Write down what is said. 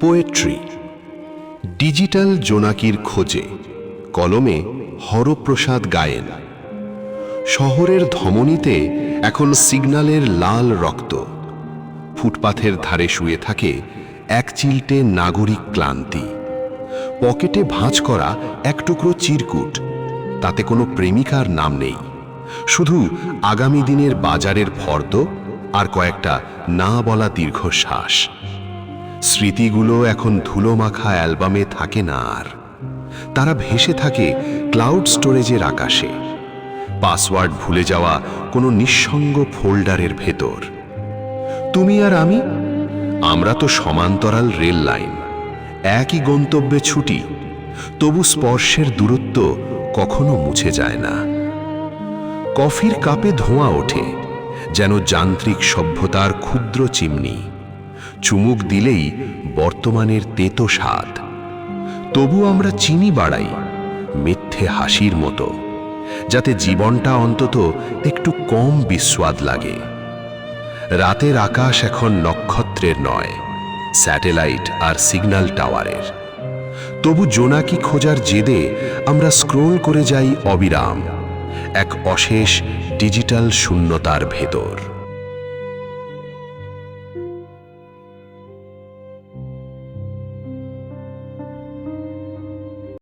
Poetry. Digital জোনাকির খোঁজে, কলমে হরপ্রসাদ গায়েন। শহরের ধমনীতে এখন সিগন্যালের লাল রক্ত। ফুটপাথের ধারে শুয়ে থাকে এক চিলটে নাগরিক ক্লান্তি। পকেটে ভাঁজ করা এক টুকরো চিরকুট, তাতে কোনো প্রেমিকার নাম নেই, শুধু আগামী দিনের বাজারের ফর্দ আর কয়েকটা না বলা দীর্ঘশ্বাস। স্মৃতিগুলো এখন ধুলোমাখা অ্যালবামে থাকে না আর, তারা ভেসে থাকে ক্লাউড স্টোরেজের আকাশে, পাসওয়ার্ড ভুলে যাওয়া কোনো নিঃসঙ্গ ফোল্ডারের ভেতর। তুমি আর আমি, আমরা তো সমান্তরাল রেল লাইন, একই গন্তব্যে ছুটি, তবু স্পর্শের দূরত্ব কখনো মুছে যায় না। কফির কাপে ধোঁয়া ওঠে, যেন যান্ত্রিক সভ্যতার ক্ষুদ্র চিমনি। চুমুক দিলেই বর্তমানের তেতো স্বাদ। তবু আমরা চিনি বাড়াই, মিথ্যে হাসির মতো, যাতে জীবনটা অন্তত একটু কম বিস্বাদ লাগে। রাতের আকাশ এখন নক্ষত্রের নয়, স্যাটেলাইট আর সিগন্যাল টাওয়ারের। তবু জোনাকি খোঁজার জেদে আমরা স্ক্রোল করে যাই অবিরাম, এক অশেষ ডিজিটাল শূন্যতার ভেতর।